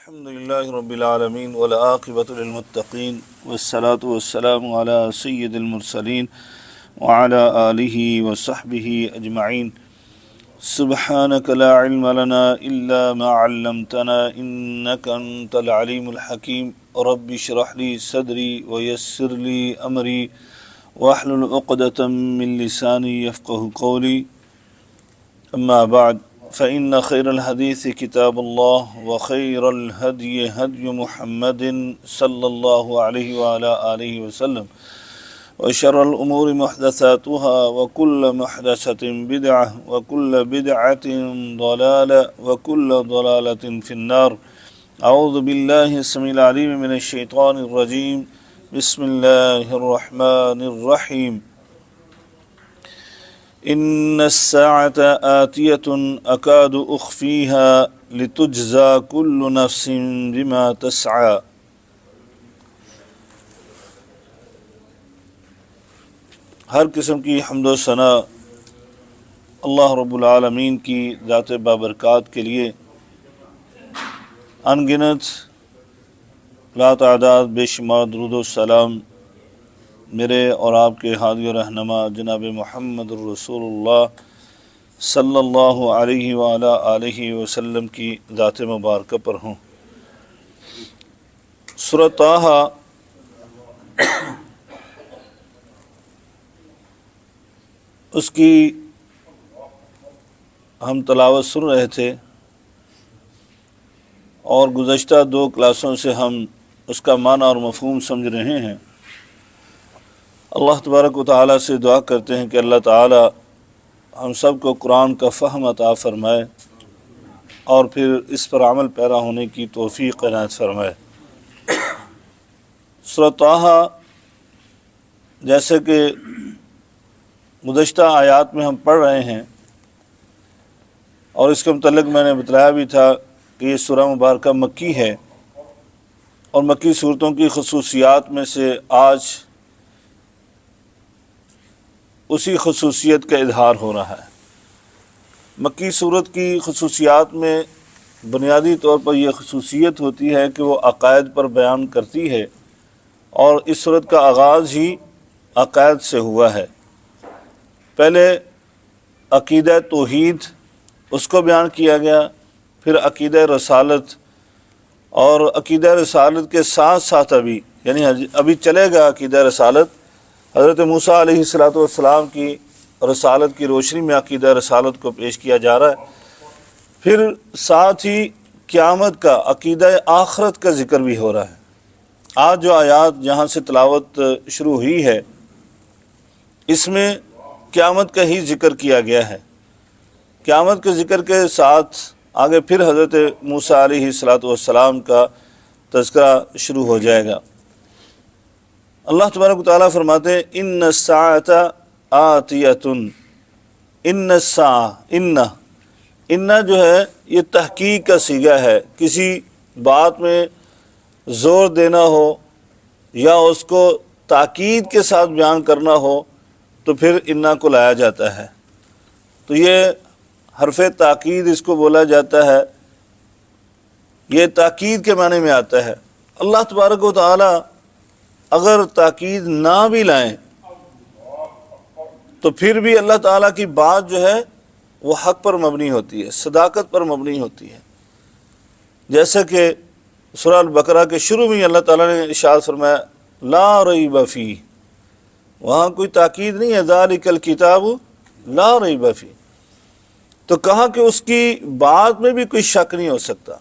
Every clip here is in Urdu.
الحمد لله رب العالمين والعاقبة للمتقين والصلاة والسلام على سيد المرسلين وعلى آله وصحبه أجمعين. سبحانك لا علم لنا إلا ما علمتنا إنك أنت العليم الحكيم. رب اشرح لي صدري ويسر لي أمري واحلل عقدة من لساني يفقه قولي. أما بعد فإن خير الحديث كتاب الله وخير الهدي هدي محمد صلى الله عليه وعلى آله وسلم وشر الأمور محدثاتها وكل محدثة بدعة وكل بدعة ضلالة وكل ضلالة في النار. أعوذ بالله السميع العليم من الشيطان الرجيم. بسم الله الرحمن الرحيم. إن الساعة آتية أكاد أخفيها لتجزى كل نفس بما تسعى. ہر قسم کی حمد و ثنا اللہ رب العالمین کی ذات بابرکات کے لیے. ان گنت لا تعداد بے شمار درود و سلام میرے اور آپ کے ہادی و رہنما جناب محمد الرسول اللہ صلی اللہ علیہ وآلہ آلہ وسلم کی ذات مبارکہ پر ہوں. سورۃ طٰہٰ اس کی ہم تلاوت سن رہے تھے اور گزشتہ 2 کلاسوں سے ہم اس کا معنی اور مفہوم سمجھ رہے ہیں. اللہ تبارک و تعالیٰ سے دعا کرتے ہیں کہ اللہ تعالیٰ ہم سب کو قرآن کا فہم عطا فرمائے اور پھر اس پر عمل پیرا ہونے کی توفیق عنایت فرمائے. سورۃ طٰہٰ جیسے کہ گزشتہ آیات میں ہم پڑھ رہے ہیں اور اس کے متعلق میں نے بتلایا بھی تھا کہ یہ سورہ مبارکہ مکی ہے اور مکی صورتوں کی خصوصیات میں سے آج اسی خصوصیت کا اظہار ہو رہا ہے. مکی صورت کی خصوصیات میں بنیادی طور پر یہ خصوصیت ہوتی ہے کہ وہ عقائد پر بیان کرتی ہے اور اس صورت کا آغاز ہی عقائد سے ہوا ہے. پہلے عقیدہ توحید اس کو بیان کیا گیا، پھر عقیدہ رسالت، اور عقیدہ رسالت کے ساتھ ساتھ ابھی چلے گا عقیدہ رسالت. حضرت موسیٰ علیہ السلام کی رسالت کی روشنی میں عقیدہ رسالت کو پیش کیا جا رہا ہے. پھر ساتھ ہی قیامت کا عقیدہ آخرت کا ذکر بھی ہو رہا ہے. آج جو آیات جہاں سے تلاوت شروع ہوئی ہے اس میں قیامت کا ہی ذکر کیا گیا ہے. قیامت کے ذکر کے ساتھ آگے پھر حضرت موسیٰ علیہ السلام کا تذکرہ شروع ہو جائے گا. اللہ تبارک و تعالیٰ فرماتے ہیں ان الساعۃ آتیۃ. ان جو ہے یہ تحقیق کا صیغہ ہے. کسی بات میں زور دینا ہو یا اس کو تاکید کے ساتھ بیان کرنا ہو تو پھر انا کو لایا جاتا ہے. تو یہ حرف تاکید اس کو بولا جاتا ہے. یہ تاکید کے معنی میں آتا ہے. اللہ تبارک و تعالیٰ اگر تاکید نہ بھی لائیں تو پھر بھی اللہ تعالیٰ کی بات جو ہے وہ حق پر مبنی ہوتی ہے، صداقت پر مبنی ہوتی ہے. جیسے کہ سورہ البقرہ کے شروع میں اللہ تعالیٰ نے ارشاد فرمایا لا ریب فیہ، وہاں کوئی تاکید نہیں ہے. ذالک الکتاب لا ریب فیہ، تو کہا کہ اس کی بات میں بھی کوئی شک نہیں ہو سکتا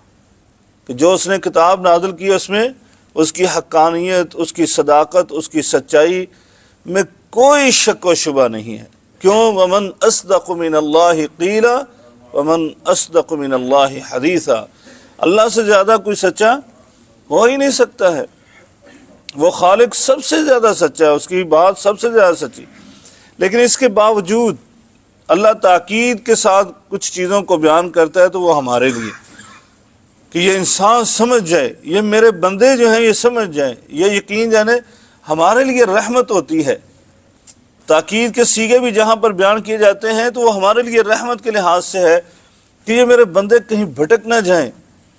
کہ جو اس نے کتاب نازل کی اس میں اس کی حقانیت، اس کی صداقت، اس کی سچائی میں کوئی شک و شبہ نہیں ہے. کیوں؟ ومن اصدق من اللہ قیلا ومن اصدق من اللہ حدیثا. اللہ سے زیادہ کوئی سچا ہو ہی نہیں سکتا ہے. وہ خالق سب سے زیادہ سچا ہے، اس کی بات سب سے زیادہ سچی. لیکن اس کے باوجود اللہ تاکید کے ساتھ کچھ چیزوں کو بیان کرتا ہے تو وہ ہمارے لیے کہ یہ انسان سمجھ جائے، یہ میرے بندے جو ہیں یہ سمجھ جائیں، یہ یقین جانے ہمارے لیے رحمت ہوتی ہے. تاکید کے صیغے بھی جہاں پر بیان کیے جاتے ہیں تو وہ ہمارے لیے رحمت کے لحاظ سے ہے کہ یہ میرے بندے کہیں بھٹک نہ جائیں،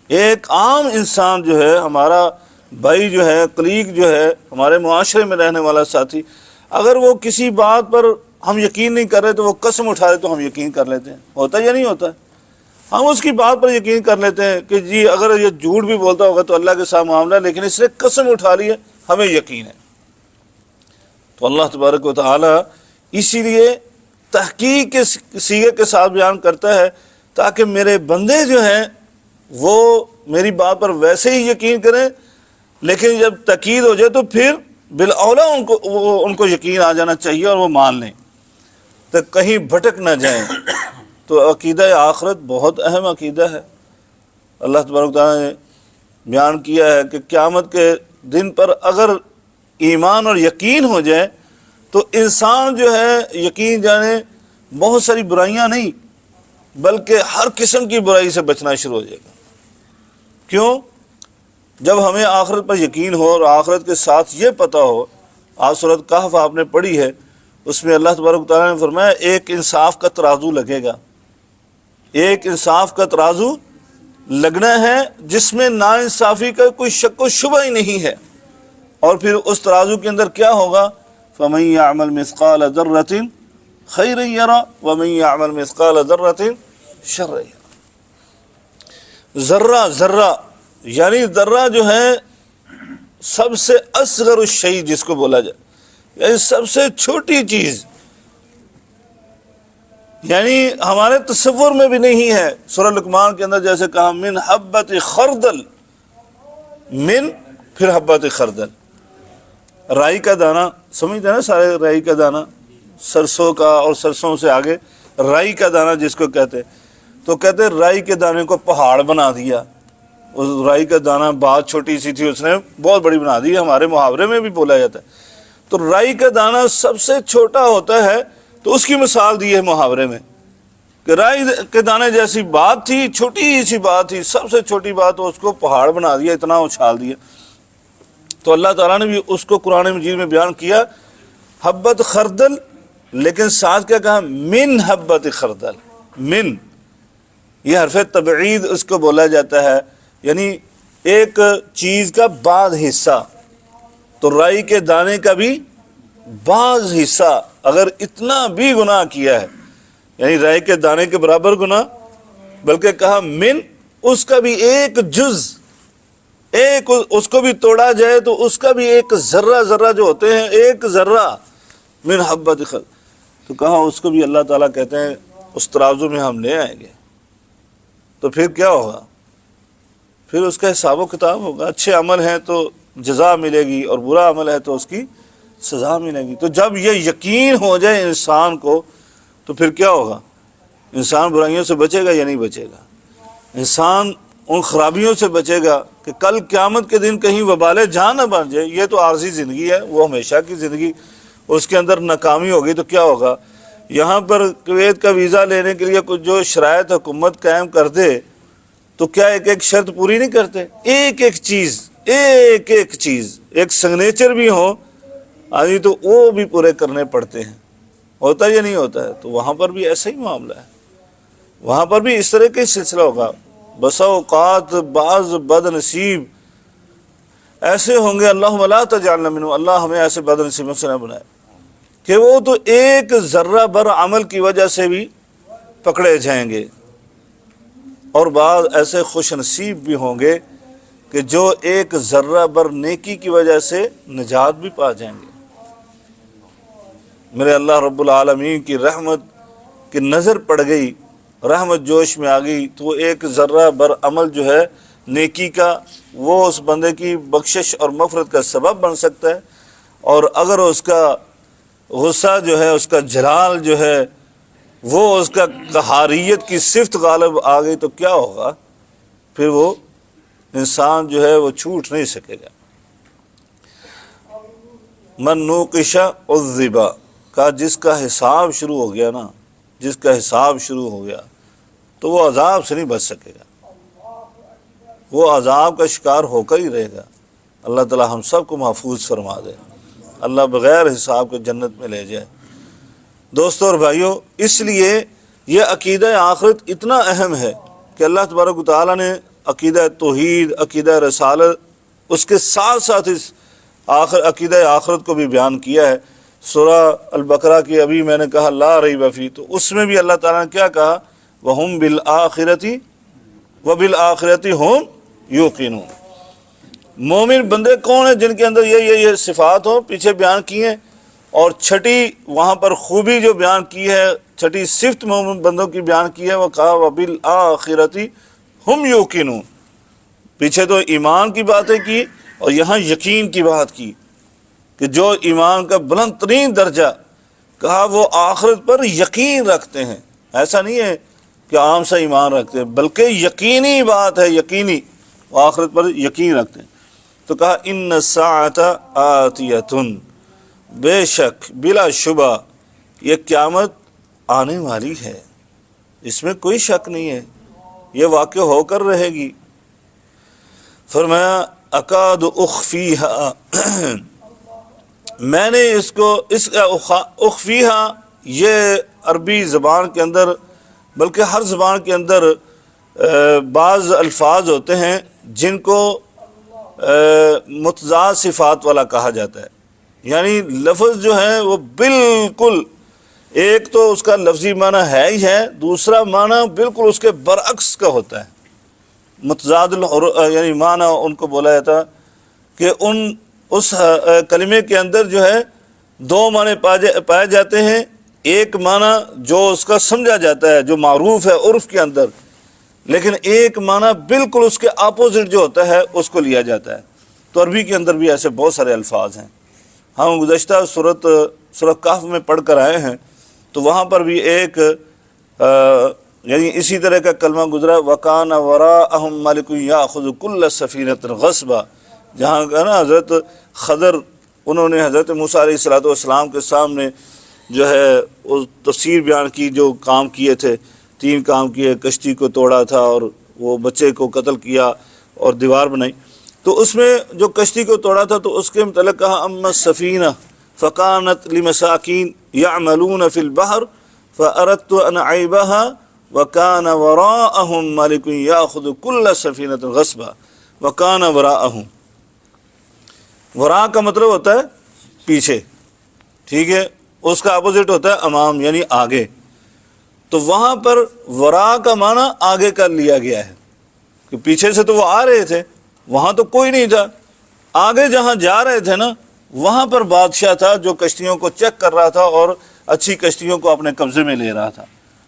ایک عام انسان جو ہے، ہمارا بھائی جو ہے، کلیگ جو ہے، ہمارے معاشرے میں رہنے والا ساتھی، اگر وہ کسی بات پر ہم یقین نہیں کر رہے تو وہ قسم اٹھا رہے تو ہم یقین کر لیتے ہیں. ہوتا ہے یا نہیں ہوتا ہے؟ ہم اس کی بات پر یقین کر لیتے ہیں کہ جی اگر یہ جھوٹ بھی بولتا ہوگا تو اللہ کے ساتھ معاملہ ہے، لیکن اس نے قسم اٹھا لی ہے، ہمیں یقین ہے. تو اللہ تبارک و تعالی اسی لیے تحقیق کے صیغے کے ساتھ بیان کرتا ہے تاکہ میرے بندے جو ہیں وہ میری بات پر ویسے ہی یقین کریں، لیکن جب تاکید ہو جائے تو پھر بالاولیٰ ان کو یقین آ جانا چاہیے اور وہ مان لیں تو کہیں بھٹک نہ جائیں. تو عقیدہ آخرت بہت اہم عقیدہ ہے. اللہ تبارک و تعالیٰ نے بیان کیا ہے کہ قیامت کے دن پر اگر ایمان اور یقین ہو جائے تو انسان جو ہے یقین جانے بہت ساری برائیاں نہیں بلکہ ہر قسم کی برائی سے بچنا شروع ہو جائے گا. کیوں؟ جب ہمیں آخرت پر یقین ہو اور آخرت کے ساتھ یہ پتہ ہو. آج سورۃ کہف آپ نے پڑھی ہے، اس میں اللہ تبارک و تعالیٰ نے فرمایا ایک انصاف کا ترازو لگے گا، ایک انصاف کا ترازو لگنا ہے جس میں ناانصافی کا کوئی شک و شبہ ہی نہیں ہے. اور پھر اس ترازو کے اندر کیا ہوگا؟ فَمَن يَعْمَلْ مِثْقَالَ ذَرَّةٍ خَيْرًا يَرَهُ وَمَن يَعْمَلْ مِثْقَالَ ذَرَّةٍ شَرًّا يَرَهُ. ذرہ یعنی ذرہ جو ہے سب سے اصغر الشیء جس کو بولا جائے، یعنی سب سے چھوٹی چیز، یعنی ہمارے تصور میں بھی نہیں ہے. سورہ لقمان کے اندر جیسے کہا من حبۃ خردل، من پھر حبۃ خردل، رائی کا دانہ سمجھتے ہیں نا سارے، رائی کا دانہ سرسوں کا، اور سرسوں سے آگے رائی کا دانہ جس کو کہتے، تو کہتے رائی کے دانے کو پہاڑ بنا دیا. اس رائی کا دانہ بات چھوٹی سی تھی، اس نے بہت بڑی بنا دی. ہمارے محاورے میں بھی بولا جاتا ہے. تو رائی کا دانہ سب سے چھوٹا ہوتا ہے تو اس کی مثال دی ہے محاورے میں کہ رائی کے دانے جیسی بات تھی، چھوٹی سی بات تھی، سب سے چھوٹی بات، اس کو پہاڑ بنا دیا، اتنا اچھال دیا. تو اللہ تعالیٰ نے بھی اس کو قرآن مجید میں بیان کیا حبت خردل، لیکن ساتھ کیا کہا من حبت خردل. من یہ حرف تبعید اس کو بولا جاتا ہے، یعنی ایک چیز کا بعض حصہ. تو رائی کے دانے کا بھی بعض حصہ اگر اتنا بھی گناہ کیا ہے، یعنی رائی کے دانے کے برابر گناہ، بلکہ کہا من اس کا بھی ایک جز، ایک اس کو بھی توڑا جائے تو اس کا بھی ایک ذرہ جو ہوتے ہیں، ایک ذرہ من حبت خردل، تو کہا اس کو بھی اللہ تعالیٰ کہتے ہیں اس ترازو میں ہم لے آئیں گے. تو پھر کیا ہوگا؟ پھر اس کا حساب و کتاب ہوگا. اچھے عمل ہیں تو جزا ملے گی اور برا عمل ہے تو اس کی سزا ملے گی. تو جب یہ یقین ہو جائے انسان کو تو پھر کیا ہوگا؟ انسان برائیوں سے بچے گا یا نہیں بچے گا؟ انسان ان خرابیوں سے بچے گا کہ کل قیامت کے دن کہیں وبال جان نہ بن جائے. یہ تو عارضی زندگی ہے، وہ ہمیشہ کی زندگی، اس کے اندر ناکامی ہوگی تو کیا ہوگا؟ یہاں پر کویت کا ویزا لینے کے لیے کچھ جو شرائط حکومت قائم کر دے تو کیا ایک ایک شرط پوری نہیں کرتے؟ ایک ایک چیز ایک سگنیچر بھی ہو آدمی تو وہ بھی پورے کرنے پڑتے ہیں. ہوتا ہے یا نہیں ہوتا ہے؟ تو وہاں پر بھی ایسا ہی معاملہ ہے، وہاں پر بھی اس طرح کا سلسلہ ہوگا. بسا اوقات بعض بد نصیب ایسے ہوں گے، اللہم لا تجعلنا منہم، اللہ ہمیں ایسے بد نصیبوں سے نہ بنائے، کہ وہ تو ایک ذرہ بر عمل کی وجہ سے بھی پکڑے جائیں گے. اور بعض ایسے خوش نصیب بھی ہوں گے کہ جو ایک ذرہ بر نیکی کی وجہ سے نجات بھی پا جائیں گے. میرے اللہ رب العالمین کی رحمت کی نظر پڑ گئی، رحمت جوش میں آ گئی تو ایک ذرہ بر عمل جو ہے نیکی کا، وہ اس بندے کی بخشش اور مغفرت کا سبب بن سکتا ہے. اور اگر اس کا غصہ جو ہے، اس کا جلال جو ہے، وہ اس کا قہاریت کی صفت غالب آ گئی تو کیا ہوگا؟ پھر وہ انسان جو ہے وہ چھوٹ نہیں سکے گا. من نوقش عذب، کا جس کا حساب شروع ہو گیا نا، جس کا حساب شروع ہو گیا تو وہ عذاب سے نہیں بچ سکے گا، وہ عذاب کا شکار ہو کر ہی رہے گا. اللہ تعالی ہم سب کو محفوظ فرما دے، اللہ بغیر حساب کے جنت میں لے جائے. دوستوں اور بھائیوں، اس لیے یہ عقیدہ آخرت اتنا اہم ہے کہ اللہ تبارک و تعالیٰ نے عقیدہ توحید، عقیدہ رسالت، اس کے ساتھ ساتھ اس عقیدہ آخرت کو بھی بیان کیا ہے۔ سورہ البقرہ کی ابھی میں نے کہا لا ریب فیہ، تو اس میں بھی اللہ تعالیٰ نے کیا کہا؟ وَهُمْ بِالْآخِرَةِ وَبِالْآخِرَةِ هُمْ یوقنون۔ مومن بندے کون ہیں جن کے اندر یہ صفات ہوں، پیچھے بیان کی ہیں، اور چھٹی وہاں پر خوبی جو بیان کی ہے، چھٹی صفت مومن بندوں کی بیان کی ہے، وہ کہا وَبِالْآخِرَةِ ہم یوقنون۔ پیچھے تو ایمان کی باتیں کی اور یہاں یقین کی بات کی کہ جو ایمان کا بلند ترین درجہ کہا وہ آخرت پر یقین رکھتے ہیں۔ ایسا نہیں ہے کہ عام سا ایمان رکھتے ہیں، بلکہ یقینی بات ہے، یقینی وہ آخرت پر یقین رکھتے ہیں۔ تو کہا ان الساعۃ آتیۃ، بے شک بلا شبہ یہ قیامت آنے والی ہے، اس میں کوئی شک نہیں ہے، یہ واقع ہو کر رہے گی۔ فرمایا اکاد اخفیہا، میں نے اس اخفیہا، یہ عربی زبان کے اندر بلکہ ہر زبان کے اندر بعض الفاظ ہوتے ہیں جن کو متضاد صفات والا کہا جاتا ہے، یعنی لفظ جو ہے وہ بالکل ایک تو اس کا لفظی معنی ہے ہی ہے، دوسرا معنی بالکل اس کے برعکس کا ہوتا ہے۔ متضاد یعنی معنی ان کو بولا جاتا کہ اس کلمے کے اندر جو ہے دو معنی پائے جاتے ہیں، ایک معنی جو اس کا سمجھا جاتا ہے، جو معروف ہے عرف کے اندر، لیکن ایک معنی بالکل اس کے اپوزٹ جو ہوتا ہے اس کو لیا جاتا ہے۔ تو عربی کے اندر بھی ایسے بہت سارے الفاظ ہیں، ہم گزشتہ سورہ کہف میں پڑھ کر آئے ہیں، تو وہاں پر بھی ایک یعنی اسی طرح کا کلمہ گزرا وَكَانَ وَرَاءَهُمْ مَلِكٌ يَأْخُذُ كُلَّ سَفِينَةٍ غَصْبًا، جہاں کا نا حضرت خضر انہوں نے حضرت موسیٰ علیہ السلام کے سامنے جو ہے وہ تفسیر بیان کی، جو کام کیے تھے، 3 کام کیے، کشتی کو توڑا تھا اور وہ بچے کو قتل کیا اور دیوار بنائی، تو اس میں جو کشتی کو توڑا تھا تو اس کے متعلق کہا اما السفینہ فکانت لمساکین یعملون فی البحر فاردت ان اعیبها وکان وراءہم ملک یاخذ کل سفینۃ غصبا۔ وکان وراءہم، وراء کا مطلب ہوتا ہے پیچھے، ٹھیک ہے، اس کا اپوزٹ ہوتا ہے امام یعنی آگے، تو وہاں پر وراء کا معنی آگے کر لیا گیا ہے کہ پیچھے سے تو وہ آ رہے تھے، وہاں تو کوئی نہیں تھا، آگے جہاں جا رہے تھے نا وہاں پر بادشاہ تھا جو کشتیوں کو چیک کر رہا تھا اور اچھی کشتیوں کو اپنے قبضے میں لے رہا تھا۔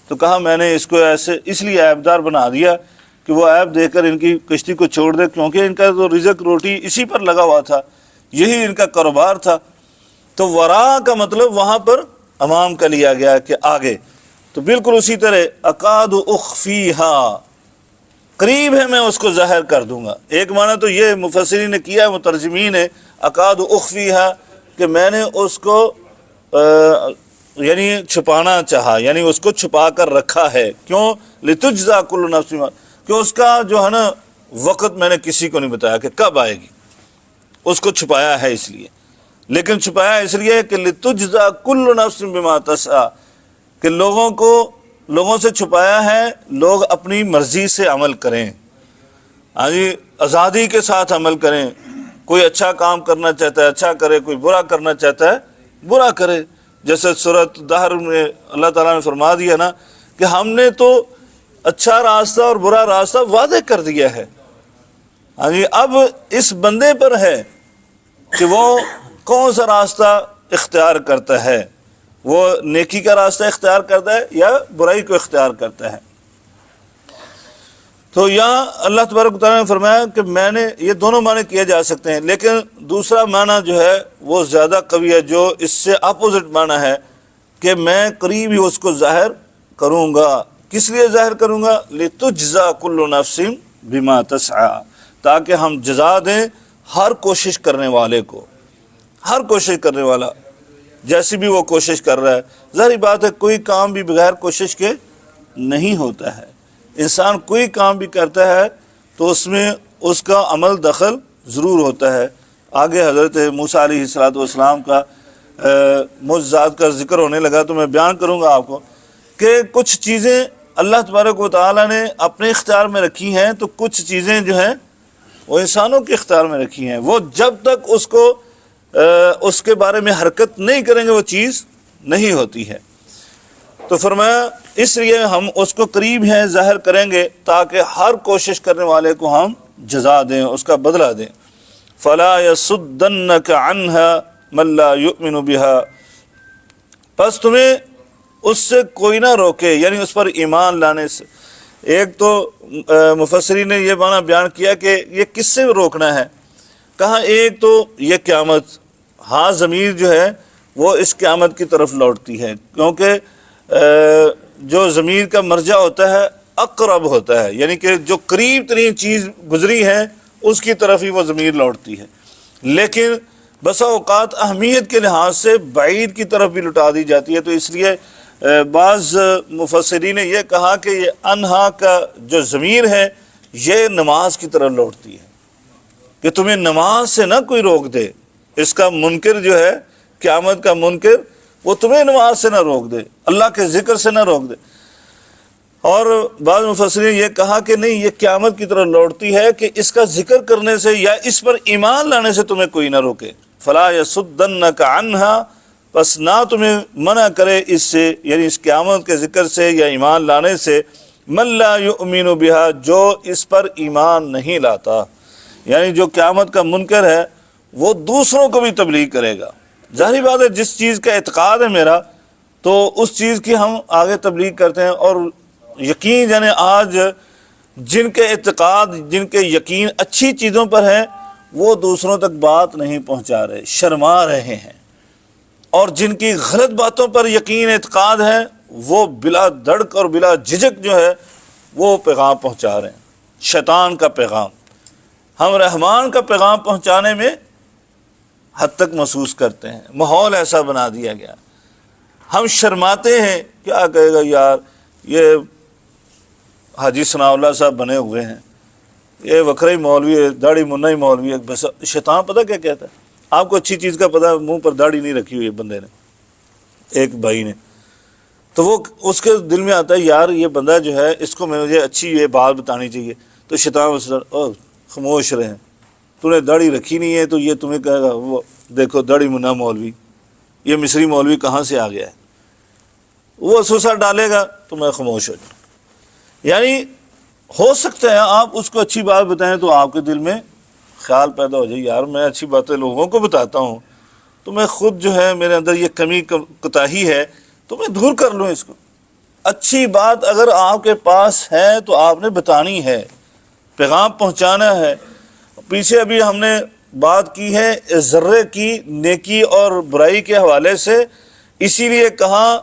تو کہا میں نے اس کو ایسے اس لیے عیبدار بنا دیا کہ وہ عیب دے کر ان کی کشتی کو چھوڑ دے، کیونکہ ان کا تو رزق روٹی اسی پر لگا ہوا تھا، یہی ان کا کاروبار تھا۔ تو ورا کا مطلب وہاں پر امام کا لیا گیا کہ آگے، تو بالکل اسی طرح اکاد اخفیہا، قریب ہے میں اس کو ظاہر کر دوں گا۔ ایک معنی تو یہ مفسرین نے کیا ہے، مترجمین نے، اکاد اخفیہا کہ میں نے اس کو یعنی چھپانا چاہا، یعنی اس کو چھپا کر رکھا ہے، کیوں؟ لتجزا کل نفس بما، کہ اس کا جو ہے نا وقت میں نے کسی کو نہیں بتایا کہ کب آئے گی، اس کو چھپایا ہے اس لیے، لیکن چھپایا اس لیے کہ لتجزا کل نفس بما تسعی، کہ لوگوں سے چھپایا ہے لوگ اپنی مرضی سے عمل کریں، ہاں جی، آزادی کے ساتھ عمل کریں، کوئی اچھا کام کرنا چاہتا ہے اچھا کرے، کوئی برا کرنا چاہتا ہے برا کرے، جیسے سورۃ دہر میں اللہ تعالیٰ نے فرما دیا نا کہ ہم نے تو اچھا راستہ اور برا راستہ واضح کر دیا ہے، ہاں جی، اب اس بندے پر ہے کہ وہ کون سا راستہ اختیار کرتا ہے، وہ نیکی کا راستہ اختیار کرتا ہے یا برائی کو اختیار کرتا ہے۔ تو یہاں اللہ تبارک و تعالیٰ نے فرمایا کہ میں نے، یہ دونوں معنی کیے جا سکتے ہیں، لیکن دوسرا معنی جو ہے وہ زیادہ قوی ہے، جو اس سے اپوزٹ معنی ہے کہ میں قریب ہی اس کو ظاہر کروں گا۔ کس لیے ظاہر کروں گا؟ لتجزا کل نفس بما تسعی، تاکہ ہم جزا دیں ہر کوشش کرنے والے کو، ہر کوشش کرنے والا جیسی بھی وہ کوشش کر رہا ہے۔ ظاہری بات ہے کوئی کام بھی بغیر کوشش کے نہیں ہوتا ہے، انسان کوئی کام بھی کرتا ہے تو اس میں اس کا عمل دخل ضرور ہوتا ہے۔ آگے حضرت موسیٰ علیہ السلام کا معجزات کا ذکر ہونے لگا تو میں بیان کروں گا آپ کو کہ کچھ چیزیں اللہ تبارک و تعالیٰ نے اپنے اختیار میں رکھی ہیں، تو کچھ چیزیں جو ہیں وہ انسانوں کے اختیار میں رکھی ہیں، وہ جب تک اس کے بارے میں حرکت نہیں کریں گے وہ چیز نہیں ہوتی ہے۔ تو فرمایا اس لیے ہم اس کو قریب ہیں ظاہر کریں گے تاکہ ہر کوشش کرنے والے کو ہم جزا دیں، اس کا بدلہ دیں۔ فَلَا يَصُدَّنَّكَ عَنْهَا مَن لَا يُؤْمِنُ بِهَا، پس تمہیں اس سے کوئی نہ روکے، یعنی اس پر ایمان لانے سے۔ ایک تو مفسرین نے یہ معنی بیان کیا کہ یہ کس سے روکنا ہے، کہا ایک تو یہ قیامت، ہاں ضمیر جو ہے وہ اس قیامت کی طرف لوٹتی ہے، کیونکہ جو ضمیر کا مرجع ہوتا ہے اقرب ہوتا ہے، یعنی کہ جو قریب ترین چیز گزری ہے اس کی طرف ہی وہ ضمیر لوٹتی ہے، لیکن بسا اوقات اہمیت کے لحاظ سے بعید کی طرف بھی لٹا دی جاتی ہے۔ تو اس لیے بعض مفسرین نے یہ کہا کہ یہ انہا کا جو ضمیر ہے یہ نماز کی طرف لوٹتی ہے، کہ تمہیں نماز سے نہ کوئی روک دے، اس کا منکر جو ہے قیامت کا منکر وہ تمہیں نماز سے نہ روک دے، اللہ کے ذکر سے نہ روک دے۔ اور بعض مفسرین نے یہ کہا کہ نہیں، یہ قیامت کی طرف لوٹتی ہے کہ اس کا ذکر کرنے سے یا اس پر ایمان لانے سے تمہیں کوئی نہ روکے۔ فَلَا يَصُدَّنَّكَ عَنْهَا، پس نہ تمہیں منع کرے اس سے، یعنی اس قیامت کے ذکر سے یا ایمان لانے سے، مَن لَا يُؤْمِنُ بِهَا، جو اس پر ایمان نہیں لاتا، یعنی جو قیامت کا منکر ہے وہ دوسروں کو بھی تبلیغ کرے گا۔ ظاہری بات ہے جس چیز کا اعتقاد ہے میرا تو اس چیز کی ہم آگے تبلیغ کرتے ہیں، اور یقین یعنی آج جن کے اعتقاد، جن کے یقین اچھی چیزوں پر ہے وہ دوسروں تک بات نہیں پہنچا رہے، شرما رہے ہیں، اور جن کی غلط باتوں پر یقین اعتقاد ہے وہ بلا دھڑک اور بلا جھجک جو ہے وہ پیغام پہنچا رہے ہیں، شیطان کا پیغام۔ ہم رحمان کا پیغام پہنچانے میں حد تک محسوس کرتے ہیں، ماحول ایسا بنا دیا گیا، ہم شرماتے ہیں، کیا کہے گا یار یہ حاجی ثناء اللہ صاحب بنے ہوئے ہیں، یہ وکرئی مولوی ہے، داڑھی منہ ہی مولوی ہے، بس شیطان پتہ کیا کہتا ہے، آپ کو اچھی چیز کا پتہ ہے، منہ پر داڑھی نہیں رکھی ہوئی ہے بندے نے، ایک بھائی نے، تو وہ اس کے دل میں آتا ہے یار یہ بندہ جو ہے اس کو مجھے اچھی یہ بات بتانی چاہیے، تو شیطان خاموش رہے، تو نے داڑھی رکھی نہیں ہے تو یہ تمہیں کہے گا وہ دیکھو داڑھی منہ مولوی، یہ مصری مولوی کہاں سے آ گیا ہے، وہ وسوسہ ڈالے گا تو میں خاموش ہو جاؤں۔ یعنی ہو سکتا ہے آپ اس کو اچھی بات بتائیں تو آپ کے دل میں خیال پیدا ہو جائے یار میں اچھی باتیں لوگوں کو بتاتا ہوں تو میں خود جو ہے میرے اندر یہ کمی کوتاہی ہے تو میں دور کر لوں اس کو۔ اچھی بات اگر آپ کے پاس ہے تو آپ نے بتانی ہے، پیغام پہنچانا ہے۔ پیچھے ابھی ہم نے بات کی ہے ذرے کی نیکی اور برائی کے حوالے سے، اسی لیے کہا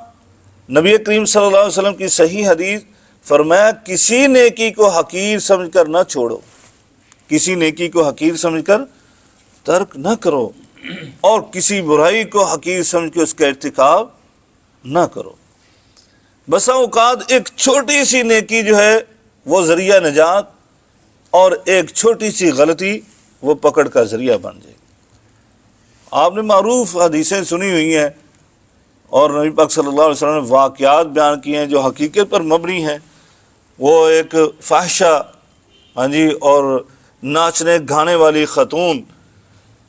نبی کریم صلی اللہ علیہ وسلم کی صحیح حدیث، فرمایا کسی نیکی کو حقیر سمجھ کر نہ چھوڑو، کسی نیکی کو حقیر سمجھ کر ترک نہ کرو، اور کسی برائی کو حقیر سمجھ کے اس کا ارتکاب نہ کرو۔ بسا اوقات ایک چھوٹی سی نیکی جو ہے وہ ذریعہ نجات، اور ایک چھوٹی سی غلطی وہ پکڑ کا ذریعہ بن جائے۔ آپ نے معروف حدیثیں سنی ہوئی ہیں اور نبی پاک صلی اللہ علیہ وسلم نے واقعات بیان کیے ہیں جو حقیقت پر مبنی ہیں۔ وہ ایک فاحشہ اور ناچنے گانے والی خاتون،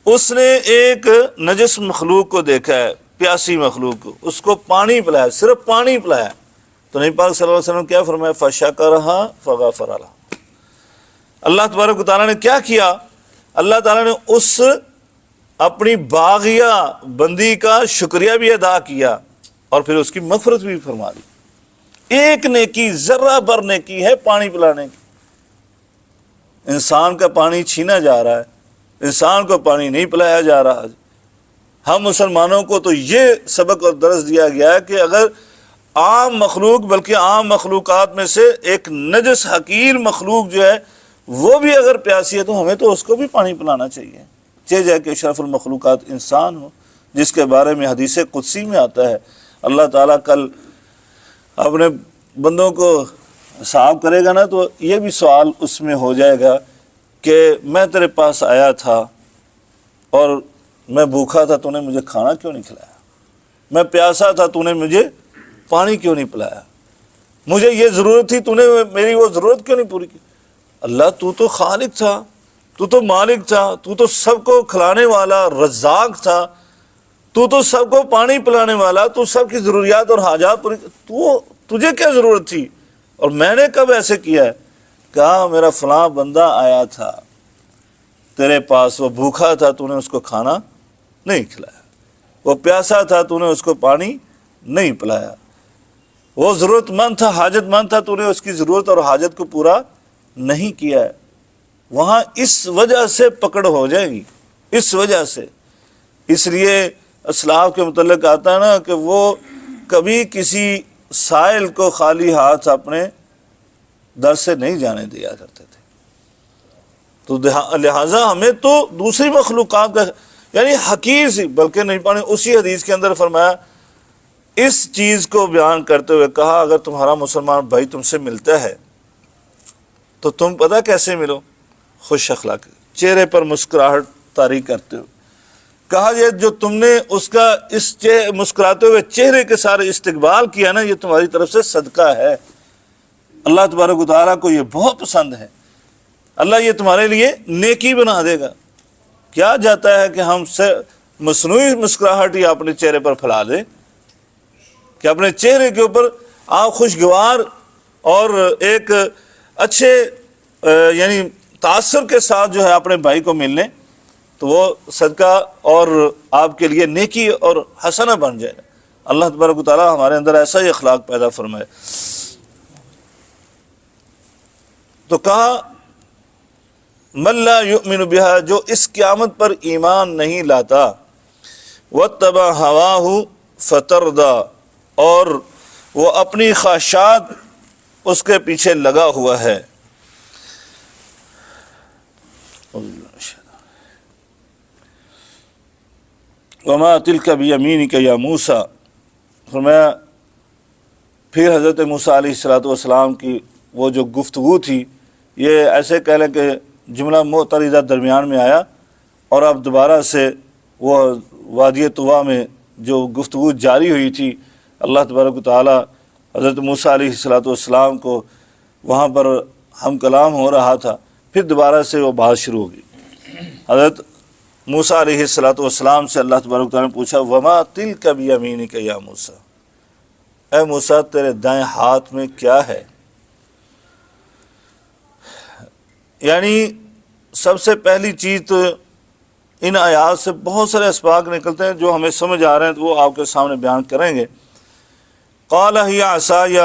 اس نے ایک نجس مخلوق کو دیکھا ہے، پیاسی مخلوق کو، اس کو پانی پلایا، صرف پانی پلایا، تو نبی پاک صلی اللہ علیہ وسلم کیا فرمایا، فشکرھا فغفر لھا۔ اللہ تبارک و تعالیٰ نے کیا کیا، اللہ تعالیٰ نے اس اپنی باغیہ بندی کا شکریہ بھی ادا کیا اور پھر اس کی مغفرت بھی فرما دی۔ ایک نیکی، ذرہ بر نیکی ہے پانی پلانے کی۔ انسان کا پانی چھینا جا رہا ہے، انسان کو پانی نہیں پلایا جا رہا۔ ہم مسلمانوں کو تو یہ سبق اور درس دیا گیا ہے کہ اگر عام مخلوق، بلکہ عام مخلوقات میں سے ایک نجس حقیر مخلوق جو ہے وہ بھی اگر پیاسی ہے تو ہمیں تو اس کو بھی پانی پلانا چاہیے، چاہے جائے کہ اشرف المخلوقات انسان ہو، جس کے بارے میں حدیث قدسی میں آتا ہے اللہ تعالیٰ کل اپنے بندوں کو حساب کرے گا نا تو یہ بھی سوال اس میں ہو جائے گا کہ میں تیرے پاس آیا تھا اور میں بھوکا تھا، تو نے مجھے کھانا کیوں نہیں کھلایا، میں پیاسا تھا، تو نے مجھے پانی کیوں نہیں پلایا۔ مجھے یہ ضرورت تھی، تو نے میری وہ ضرورت کیوں نہیں پوری کی؟ اللہ تو تو خالق تھا، تو تو مالک تھا، تو تو سب کو کھلانے والا رزاق تھا، تو سب کو پانی پلانے والا، تو سب کی ضروریات اور حاجات پوری، تجھے کیا ضرورت تھی؟ اور میں نے کب ایسے کیا ہے؟ کہا میرا فلاں بندہ آیا تھا تیرے پاس، وہ بھوکا تھا، تو نے اس کو کھانا نہیں کھلایا، وہ پیاسا تھا، تو نے اس کو پانی نہیں پلایا، وہ ضرورت مند تھا، حاجت مند تھا، تو نے اس کی ضرورت اور حاجت کو پورا نہیں کیا ہے۔ وہاں اس وجہ سے پکڑ ہو جائے گی، اس وجہ سے۔ اس لیے اسلاف کے متعلق آتا ہے نا کہ وہ کبھی کسی سائل کو خالی ہاتھ اپنے در سے نہیں جانے دیا کرتے تھے۔ تو لہٰذا ہمیں تو دوسری مخلوقات کا یعنی حقیر سی بلکہ نہیں پانے۔ اسی حدیث کے اندر فرمایا، اس چیز کو بیان کرتے ہوئے کہا اگر تمہارا مسلمان بھائی تم سے ملتا ہے تو تم پتہ کیسے ملو؟ خوش اخلاق، چہرے پر مسکراہٹ طاری کرتے ہو۔ کہا یہ جو تم نے اس کا اس مسکراتے ہوئے چہرے کے سارے استقبال کیا نا، یہ تمہاری طرف سے صدقہ ہے، اللہ تبارک و تعالیٰ کو یہ بہت پسند ہے، اللہ یہ تمہارے لیے نیکی بنا دے گا۔ کیا جاتا ہے کہ ہم سے مصنوعی مسکراہٹ ہی اپنے چہرے پر پھیلا دیں کہ اپنے چہرے کے اوپر آپ خوشگوار اور ایک اچھے یعنی تاثر کے ساتھ جو ہے اپنے بھائی کو مل لیں تو وہ صدقہ اور آپ کے لیے نیکی اور حسنہ بن جائے۔ اللہ تبارک و تعالیٰ ہمارے اندر ایسا ہی اخلاق پیدا فرمائے۔ تو کہا من لا یؤمن بہا، جو اس قیامت پر ایمان نہیں لاتا، واتبع ہواہ فتردی، اور وہ اپنی خواہشات اس کے پیچھے لگا ہوا ہے۔ وما تلک بیمینک یا موسیٰ، فرمایا پھر حضرت موسیٰ علیہ السلام کی وہ جو گفتگو تھی، یہ ایسے کہہ لیں کہ جملہ معترضہ درمیان میں آیا، اور اب دوبارہ سے وہ وادی طویٰ میں جو گفتگو جاری ہوئی تھی، اللہ تبارک و تعالیٰ حضرت موسیٰ علیہ السلام کو وہاں پر ہم کلام ہو رہا تھا، پھر دوبارہ سے وہ بات شروع ہوگی۔ حضرت موسیٰ علیہ السلام سے اللہ تبارک و تعالیٰ نے پوچھا وما تلک بیمینک یا موسیٰ، اے موسیٰ تیرے دائیں ہاتھ میں کیا ہے؟ یعنی سب سے پہلی چیز تو ان آیات سے بہت سارے اسباق نکلتے ہیں جو ہمیں سمجھ آ رہے ہیں، تو وہ آپ کے سامنے بیان کریں گے۔ قال ہی عصای،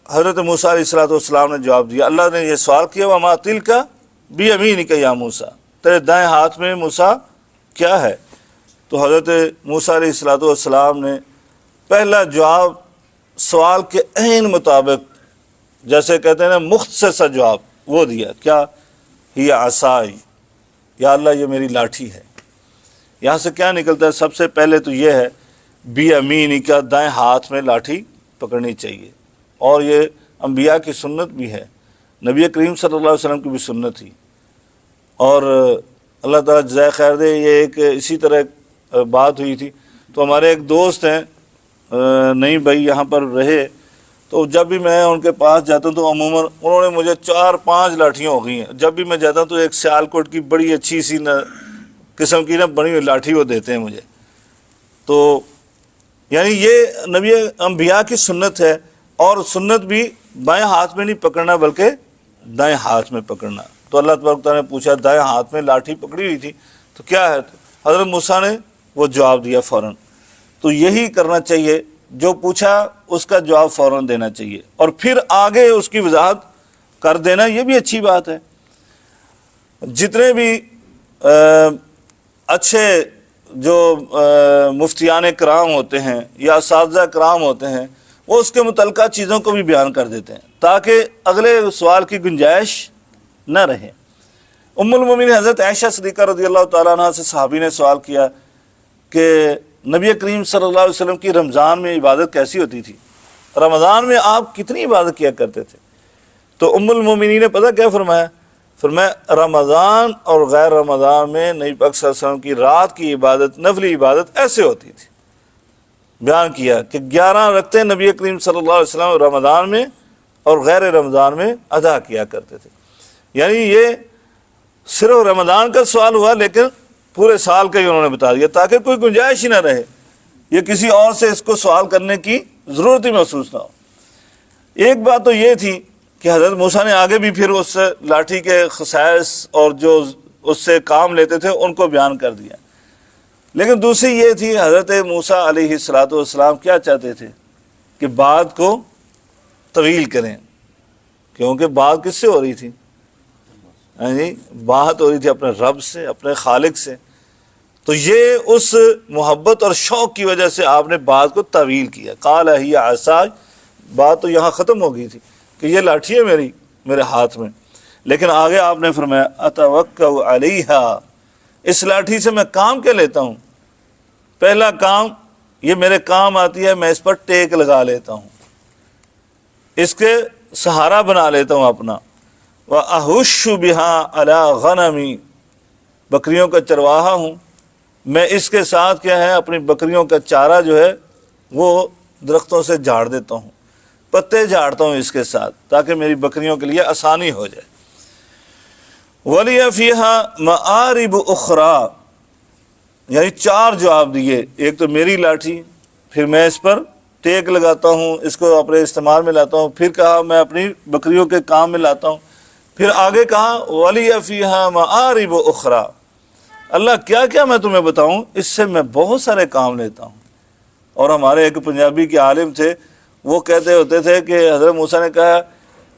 حضرت موسیٰ علیہ السلام نے جواب دیا، اللہ نے یہ سوال کیا وما تلک بیمینک یا موسیٰ، تیرے دائیں ہاتھ میں موسیٰ کیا ہے؟ تو حضرت موسیٰ علیہ السلام نے پہلا جواب سوال کے عین مطابق، جیسے کہتے ہیں نا مختصر سا جواب وہ دیا، کیا؟ ہی عصای، یا اللہ یہ میری لاٹھی ہے۔ یہاں سے کیا نکلتا ہے؟ سب سے پہلے تو یہ ہے بیمینک، دائیں ہاتھ میں لاٹھی پکڑنی چاہیے، اور یہ انبیاء کی سنت بھی ہے، نبی کریم صلی اللہ علیہ وسلم کی بھی سنت تھی۔ اور اللہ تعالیٰ جزائے خیر دے، یہ ایک اسی طرح بات ہوئی تھی، تو ہمارے ایک دوست ہیں نہیں بھائی یہاں پر رہے، تو جب بھی میں ان کے پاس جاتا ہوں تو عموماً انہوں نے مجھے 4-5 لاٹھیاں ہو گئی ہیں۔ جب بھی میں جاتا ہوں تو ایک سیالکوٹ کی بڑی اچھی سی قسم کی بنی ہوئی لاٹھی وہ دیتے ہیں مجھے۔ تو یعنی یہ نبی انبیاء کی سنت ہے، اور سنت بھی بائیں ہاتھ میں نہیں پکڑنا بلکہ دائیں ہاتھ میں پکڑنا۔ تو اللہ تبارک تعالیٰ نے پوچھا دائیں ہاتھ میں لاٹھی پکڑی ہوئی تھی تو کیا ہے؟ حضرت موسیٰ نے وہ جواب دیا فوراً۔ تو یہی کرنا چاہیے، جو پوچھا اس کا جواب فوراً دینا چاہیے، اور پھر آگے اس کی وضاحت کر دینا، یہ بھی اچھی بات ہے۔ جتنے بھی اچھے جو مفتیان کرام ہوتے ہیں یا اساتذہ کرام ہوتے ہیں، وہ اس کے متعلقہ چیزوں کو بھی بیان کر دیتے ہیں تاکہ اگلے سوال کی گنجائش نہ رہے۔ ام المومنین حضرت عائشہ صدیقہ رضی اللہ تعالیٰ عنہ سے صحابی نے سوال کیا کہ نبی کریم صلی اللہ علیہ وسلم کی رمضان میں عبادت کیسی ہوتی تھی؟ رمضان میں آپ کتنی عبادت کیا کرتے تھے؟ تو ام المومنین نے پتہ کیا فرمایا؟ فرمایا رمضان اور غیر رمضان میں نبی پاک صلی اللہ علیہ وسلم کی رات کی عبادت، نفلی عبادت ایسے ہوتی تھی۔ بیان کیا کہ 11 رکھتے نبی کریم صلی اللہ علیہ وسلم رمضان میں اور غیر رمضان میں ادا کیا کرتے تھے۔ یعنی یہ صرف رمضان کا سوال ہوا، لیکن پورے سال کا ہی انہوں نے بتا دیا تاکہ کوئی گنجائش ہی نہ رہے، یہ کسی اور سے اس کو سوال کرنے کی ضرورت ہی محسوس نہ ہو۔ ایک بات تو یہ تھی کہ حضرت موسیٰ نے آگے بھی پھر اس لاٹھی کے خصائص اور جو اس سے کام لیتے تھے ان کو بیان کر دیا، لیکن دوسری یہ تھی حضرت موسیٰ علیہ السلام کیا چاہتے تھے کہ بات کو طویل کریں، کیونکہ بات کس سے ہو رہی تھی؟ بات ہو رہی تھی اپنے رب سے، اپنے خالق سے، تو یہ اس محبت اور شوق کی وجہ سے آپ نے بات کو طویل کیا۔ قال ہی عصای، بات تو یہاں ختم ہو گئی تھی کہ یہ لاٹھی ہے میرے ہاتھ میں، لیکن آگے آپ نے فرمایا اتوکا علیہا، اس لاٹھی سے میں کام کیا لیتا ہوں؟ پہلا کام یہ میرے کام آتی ہے، میں اس پر ٹیک لگا لیتا ہوں، اس کے سہارا بنا لیتا ہوں اپنا۔ وَأَهُشُّ بِهَا عَلَىٰ غَنَمِي، بکریوں کا چرواہا ہوں میں، اس کے ساتھ کیا ہے اپنی بکریوں کا چارہ جو ہے وہ درختوں سے جھاڑ دیتا ہوں، پتے جھاڑتا ہوں اس کے ساتھ تاکہ میری بکریوں کے لیے آسانی ہو جائے۔ وَلِيَ فِيهَا مَآرِبُ أُخْرَىٰ، یعنی چار جواب دیے، ایک تو میری لاٹھی، پھر میں اس پر ٹیک لگاتا ہوں، اس کو اپنے استعمال میں لاتا ہوں، پھر کہا میں اپنی بکریوں کے کام میں لاتا ہوں، پھر آگے کہا وَلِيَ فِيهَا مَآرِبُ أُخْرَىٰ، اللہ کیا کیا میں تمہیں بتاؤں، اس سے میں بہت سارے کام لیتا ہوں۔ اور ہمارے ایک پنجابی کے عالم تھے، وہ کہتے ہوتے تھے کہ حضرت موسیٰ نے کہا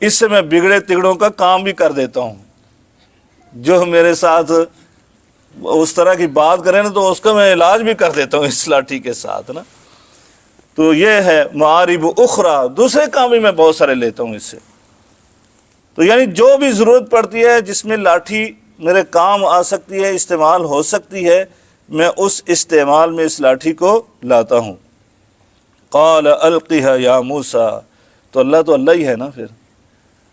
اس سے میں بگڑے تگڑوں کا کام بھی کر دیتا ہوں، جو میرے ساتھ اس طرح کی بات کرے نا تو اس کا میں علاج بھی کر دیتا ہوں اس لاٹھی کے ساتھ نا۔ تو یہ ہے معارب اخرى، دوسرے کام بھی میں بہت سارے لیتا ہوں اس سے۔ تو یعنی جو بھی ضرورت پڑتی ہے جس میں لاٹھی میرے کام آ سکتی ہے، استعمال ہو سکتی ہے، میں اس استعمال میں اس لاٹھی کو لاتا ہوں۔ قال القها یا موسیٰ، تو اللہ ہی ہے نا، پھر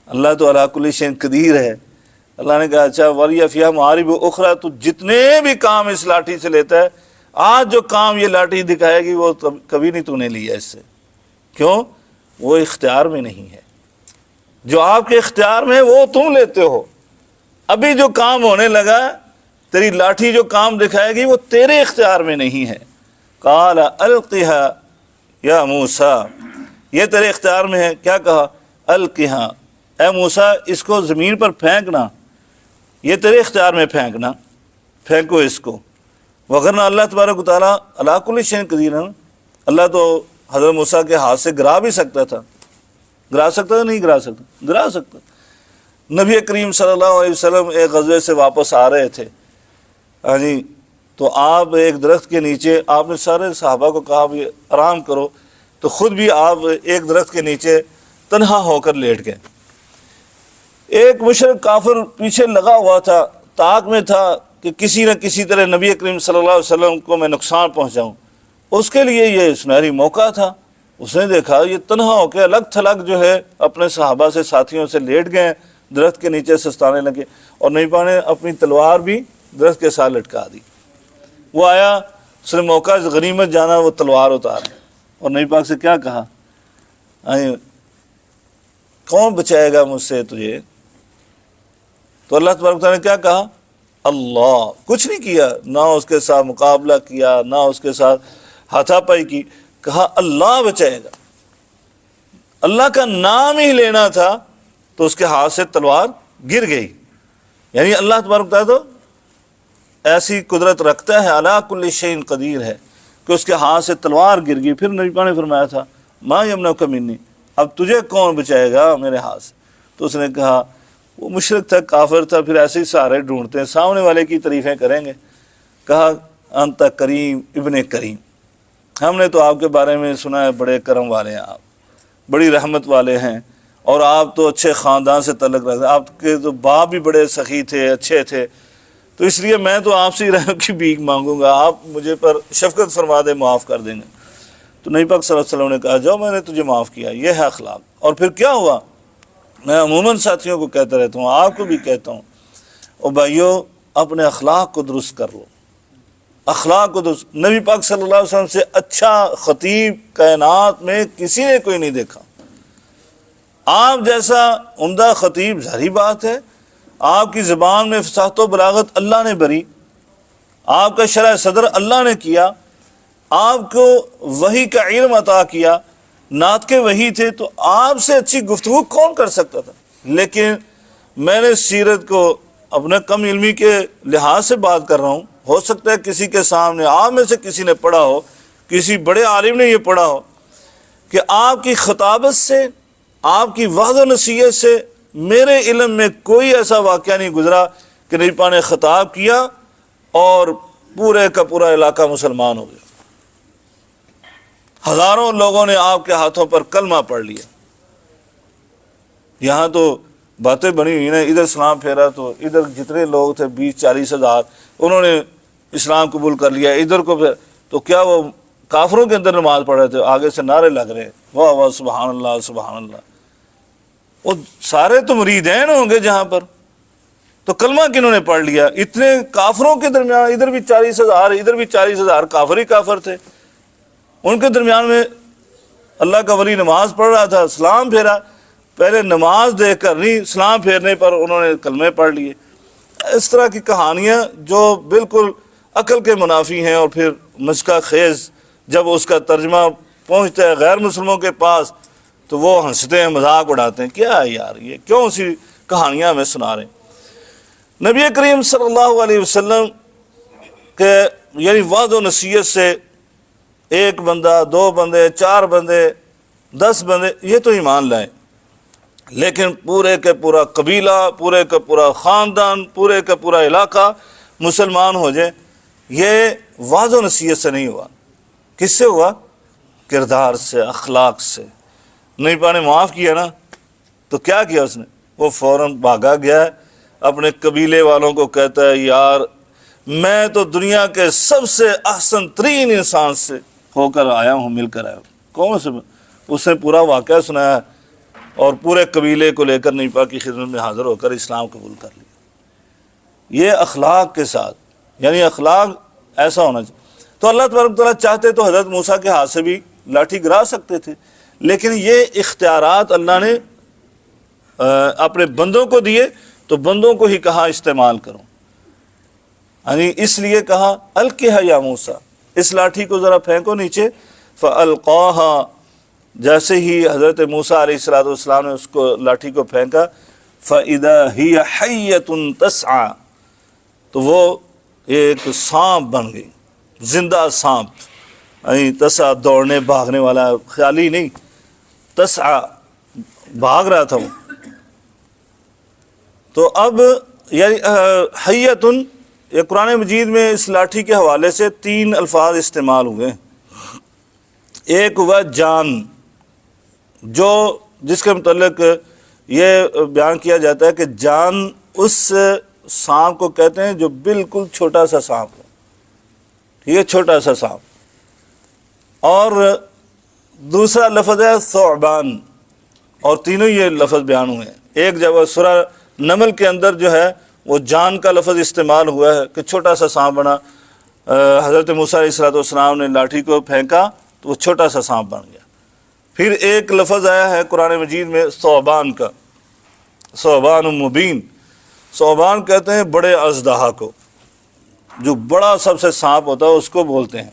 اللہ تو علی کل شیء قدیر ہے۔ اللہ نے کہا اچھا وَلِيَ فِيهَا مَآرِبُ أُخْرَىٰ، تو جتنے بھی کام اس لاٹھی سے لیتا ہے، آج جو کام یہ لاٹھی دکھائے گی وہ کبھی نہیں تو نے لیا اس سے، کیوں؟ وہ اختیار میں نہیں ہے، جو آپ کے اختیار میں ہے وہ تم لیتے ہو۔ ابھی جو کام ہونے لگا، تیری لاٹھی جو کام دکھائے گی وہ تیرے اختیار میں نہیں ہے۔ قال القها یا موسیٰ، یہ تیرے اختیار میں ہے، کیا کہا؟ القها، اے موسیٰ اس کو زمین پر پھینکنا، یہ تیرے اختیار میں پھینکنا، پھینکو اس کو۔ وغیرہ اللہ تبارک و تعالیٰ علی کل شیء قدیر ہے، اللہ تو حضرت موسیٰ کے ہاتھ سے گرا بھی سکتا تھا، گرا سکتا تھا نہیں گرا سکتا؟ گرا سکتا۔ نبی کریم صلی اللہ علیہ وسلم ایک غزوے سے واپس آ رہے تھے، جی، تو آپ ایک درخت کے نیچے، آپ نے سارے صحابہ کو کہا بھی آرام کرو، تو خود بھی آپ ایک درخت کے نیچے تنہا ہو کر لیٹ گئے۔ ایک مشرک کافر پیچھے لگا ہوا تھا، طاق میں تھا کہ کسی نہ کسی طرح نبی کریم صلی اللہ علیہ وسلم کو میں نقصان پہنچاؤں، اس کے لیے یہ سنہری موقع تھا۔ اس نے دیکھا یہ تنہا ہو کے الگ تھلگ جو ہے اپنے صحابہ سے، ساتھیوں سے لیٹ گئے، درخت کے نیچے سستانے لگے، اور نبی پاک نے اپنی تلوار بھی درخت کے ساتھ لٹکا دی۔ وہ آیا، اس نے موقع غنیمت جانا، وہ تلوار اتارا اور نبی پاک سے کیا کہا؟ کون بچائے گا مجھ سے تجھے؟ تو اللہ تبارک تعالیٰ نے کیا کہا؟ اللہ، کچھ نہیں کیا، نہ اس کے ساتھ مقابلہ کیا، نہ اس کے ساتھ ہاتھا پائی کی، کہا اللہ بچائے گا۔ اللہ کا نام ہی لینا تھا تو اس کے ہاتھ سے تلوار گر گئی۔ یعنی اللہ تبارک تعالیٰ تو ایسی قدرت رکھتا ہے، علی کل شیء قدیر ہے، کہ اس کے ہاتھ سے تلوار گر گئی۔ پھر نبی پاک نے فرمایا تھا ما یمنعک منی، اب تجھے کون بچائے گا میرے ہاتھ سے؟ تو اس نے کہا، وہ مشرک تھا، کافر تھا، پھر ایسے ہی سہارے ڈھونڈتے ہیں، سامنے والے کی تعریفیں کریں گے۔ کہا انت کریم ابن کریم، ہم نے تو آپ کے بارے میں سنا ہے بڑے کرم والے ہیں آپ، بڑی رحمت والے ہیں، اور آپ تو اچھے خاندان سے تعلق رکھتے ہیں، آپ کے تو باپ بھی بڑے سخی تھے، اچھے تھے، تو اس لیے میں تو آپ سے ہی رحم کی بھیک مانگوں گا، آپ مجھے پر شفقت فرما دیں، معاف کر دیں گے۔ تو نبی پاک صلی اللہ علیہ وسلم نے کہا جاؤ، میں نے تجھے معاف کیا، یہ ہے اخلاق۔ اور پھر کیا ہوا؟ میں عموماً ساتھیوں کو کہتا رہتا ہوں، آپ کو بھی کہتا ہوں، اور بھائیو اپنے اخلاق کو درست کر لو، اخلاق کو درست۔ نبی پاک صلی اللہ علیہ وسلم سے اچھا خطیب کائنات میں کسی نے کوئی نہیں دیکھا، آپ جیسا عمدہ خطیب ظاہری بات ہے، آپ کی زبان میں فصاحت و بلاغت اللہ نے بری، آپ کا شرح صدر اللہ نے کیا، آپ کو وحی کا علم عطا کیا، نعت کے وحی تھے، تو آپ سے اچھی گفتگو کون کر سکتا تھا؟ لیکن میں نے سیرت کو اپنے کم علمی کے لحاظ سے بات کر رہا ہوں، ہو سکتا ہے کسی کے سامنے آپ میں سے کسی نے پڑھا ہو، کسی بڑے عالم نے یہ پڑھا ہو کہ آپ کی خطابت سے، آپ کی وعظ و نصیحت سے میرے علم میں کوئی ایسا واقعہ نہیں گزرا کہ نبی پاک نے خطاب کیا اور پورے کا پورا علاقہ مسلمان ہو گیا، ہزاروں لوگوں نے آپ کے ہاتھوں پر کلمہ پڑھ لیا۔ یہاں تو باتیں بنی ہوئی نا، ادھر سلام پھیرا تو ادھر جتنے لوگ تھے 20-40 ہزار انہوں نے اسلام قبول کر لیا، ادھر کو تو کیا وہ کافروں کے اندر نماز پڑھ رہے تھے، آگے سے نعرے لگ رہے، واہ واہ سبحان اللہ سبحان اللہ۔ وہ سارے تو مریدین ہوں گے جہاں پر، تو کلمہ کنہوں نے پڑھ لیا؟ اتنے کافروں کے درمیان، ادھر بھی 40 ہزار ادھر بھی 40 ہزار، کافر ہی کافر تھے، ان کے درمیان میں اللہ کا ولی نماز پڑھ رہا تھا، سلام پھیرا، پہلے نماز دیکھ کر نہیں، سلام پھیرنے پر انہوں نے کلمے پڑھ لیے۔ اس طرح کی کہانیاں جو بالکل عقل کے منافی ہیں، اور پھر مشکا خیز جب اس کا ترجمہ پہنچتا ہے غیر مسلموں کے پاس تو وہ ہنستے ہیں، مذاق اڑاتے ہیں، کیا ہے یار یہ کیوں سی کہانیاں ہمیں سنا رہے ہیں؟ نبی کریم صلی اللہ علیہ وسلم کے یعنی وعظ و نصیحت سے ایک بندہ، 2 بندے، 4 بندے، 10 بندے یہ تو ایمان لائیں، لیکن پورے کا پورا قبیلہ، پورے کا پورا خاندان، پورے کا پورا علاقہ مسلمان ہو جائے، یہ وعظ و نصیحت سے نہیں ہوا۔ کس سے ہوا؟ کردار سے، اخلاق سے۔ نبی پاک نے معاف کیا نا، تو کیا کیا اس نے؟ وہ فوراً بھاگا گیا ہے، اپنے قبیلے والوں کو کہتا ہے یار میں تو دنیا کے سب سے احسن ترین انسان سے ہو کر آیا ہوں، مل کر آیا ہوں۔ کون سے؟ اس نے پورا واقعہ سنایا اور پورے قبیلے کو لے کر نبی پاک کی خدمت میں حاضر ہو کر اسلام قبول کر لیا۔ یہ اخلاق کے ساتھ، یعنی اخلاق ایسا ہونا چاہیے۔ تو اللہ تبارک تعالیٰ چاہتے تو حضرت موسیٰ کے ہاتھ سے بھی لاٹھی گرا سکتے تھے، لیکن یہ اختیارات اللہ نے اپنے بندوں کو دیے، تو بندوں کو ہی کہا استعمال کرو، یعنی اس لیے کہا القیھا یا موسیٰ، اس لاٹھی کو ذرا پھینکو نیچے، فالقاھا، جیسے ہی حضرت موسیٰ علیہ السلام نے اس کو لاٹھی کو پھینکا، فَإِذَا هِيَ حَيَّةٌ تَسْعَى، تو وہ ایک سانپ بن گئی، زندہ سانپ، یعنی تسعى دوڑنے بھاگنے والا، خیالی نہیں، تسعى بھاگ رہا تھا وہ۔ تو اب یعنی حیتن، یہ قرآن مجید میں اس لاٹھی کے حوالے سے 3 الفاظ استعمال ہوئے ہیں۔ ایک ہوا جان، جو جس کے متعلق یہ بیان کیا جاتا ہے کہ جان اس سانپ کو کہتے ہیں جو بالکل چھوٹا سا سانپ ہو، یہ چھوٹا سا سانپ۔ اور دوسرا لفظ ہے ثعبان، اور تینوں یہ لفظ بیان ہوئے ہیں۔ ایک جب سورہ نمل کے اندر جو ہے وہ جان کا لفظ استعمال ہوا ہے کہ چھوٹا سا سانپ بنا، حضرت موسیٰ علیہ السلام نے لاٹھی کو پھینکا تو وہ چھوٹا سا سانپ بن گیا۔ پھر ایک لفظ آیا ہے قرآن مجید میں ثعبان کا، ثعبان مبین۔ ثعبان کہتے ہیں بڑے اژدہا کو، جو بڑا سب سے سانپ ہوتا ہے اس کو بولتے ہیں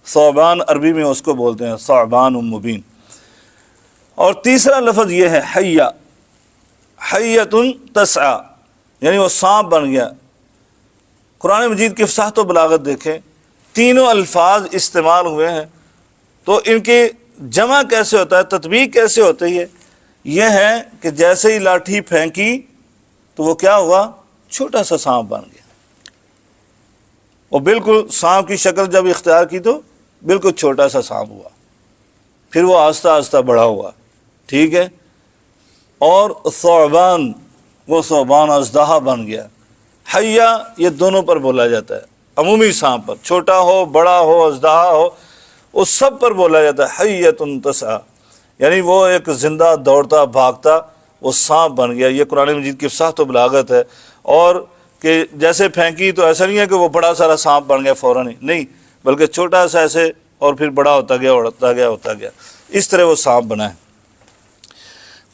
ثعبان، عربی میں اس کو بولتے ہیں ثعبان مبین۔ اور تیسرا لفظ یہ ہے حیہ، حیۃ تسعی، یعنی وہ سانپ بن گیا۔ قرآن مجید کی فصاحت و بلاغت دیکھیں، تینوں الفاظ استعمال ہوئے ہیں، تو ان کی جمع کیسے ہوتا ہے، تطبیق کیسے ہوتی ہے؟ یہ ہے کہ جیسے ہی لاٹھی پھینکی تو وہ کیا ہوا؟ چھوٹا سا سانپ بن گیا، اور بالکل سانپ کی شکل جب اختیار کی تو بالکل چھوٹا سا سانپ ہوا، پھر وہ آہستہ آہستہ بڑا ہوا، ٹھیک ہے۔ اور ثعبان، وہ ثعبان اژدہا بن گیا۔ حیہ یہ دونوں پر بولا جاتا ہے، عمومی سانپ پر، چھوٹا ہو بڑا ہو اژدہا ہو، اس سب پر بولا جاتا ہے حیۃ تسعی، یعنی وہ ایک زندہ دوڑتا بھاگتا وہ سانپ بن گیا۔ یہ قرآن مجید کی فصاحت و بلاغت ہے۔ اور کہ جیسے پھینکی تو ایسا نہیں ہے کہ وہ بڑا سارا سانپ بن گیا فوراً ہی، نہیں، بلکہ چھوٹا سا ایسے اور پھر بڑا ہوتا گیا، اڑتا گیا، ہوتا گیا، اس طرح وہ سانپ بنا ہے۔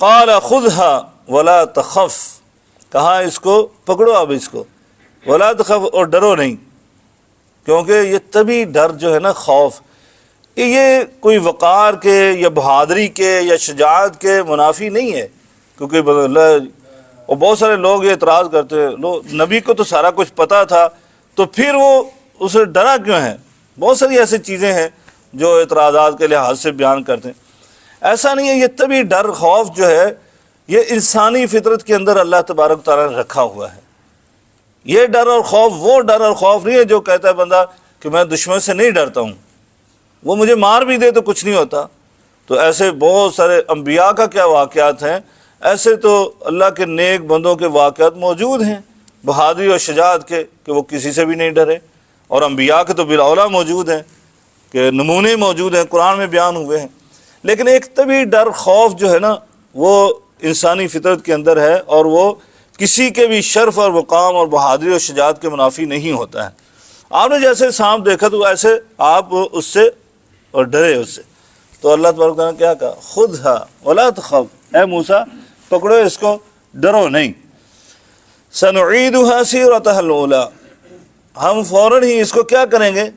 قال خذها ولا تخف، کہا اس کو پکڑو اب اس کو، ولا تخف اور ڈرو نہیں، کیونکہ یہ طبی ڈر جو ہے نا خوف، یہ کوئی وقار کے یا بہادری کے یا شجاعت کے منافی نہیں ہے، کیونکہ اور بہت سارے لوگ یہ اعتراض کرتے ہیں نبی کو تو سارا کچھ پتا تھا تو پھر وہ اسے ڈرا کیوں ہے، بہت ساری ایسی چیزیں ہیں جو اعتراضات کے لحاظ سے بیان کرتے ہیں۔ ایسا نہیں ہے، یہ طبی ڈر خوف جو ہے یہ انسانی فطرت کے اندر اللہ تبارک تعالیٰ نے رکھا ہوا ہے۔ یہ ڈر اور خوف وہ ڈر اور خوف نہیں ہے جو کہتا ہے بندہ کہ میں دشمن سے نہیں ڈرتا ہوں، وہ مجھے مار بھی دے تو کچھ نہیں ہوتا۔ تو ایسے بہت سارے انبیاء کا کیا واقعات ہیں، ایسے تو اللہ کے نیک بندوں کے واقعات موجود ہیں بہادری اور شجاعت کے، کہ وہ کسی سے بھی نہیں ڈرے، اور انبیاء کے تو بالاولیٰ موجود ہیں کہ نمونے موجود ہیں، قرآن میں بیان ہوئے ہیں۔ لیکن ایک طبی ڈر خوف جو ہے نا وہ انسانی فطرت کے اندر ہے، اور وہ کسی کے بھی شرف اور مقام اور بہادری اور شجاعت کے منافی نہیں ہوتا ہے۔ آپ نے جیسے سانپ دیکھا تو ایسے آپ اس سے اور ڈرے اس سے، تو اللہ تبارک تعالیٰ نے کیا کہا، خذھا ولا تخف، اے موسیٰ پکڑو اس کو، ڈرو نہیں۔ سنعیدھا سیرتھا الاولیٰ، ہم فوراً ہی اس کو کیا کریں گے،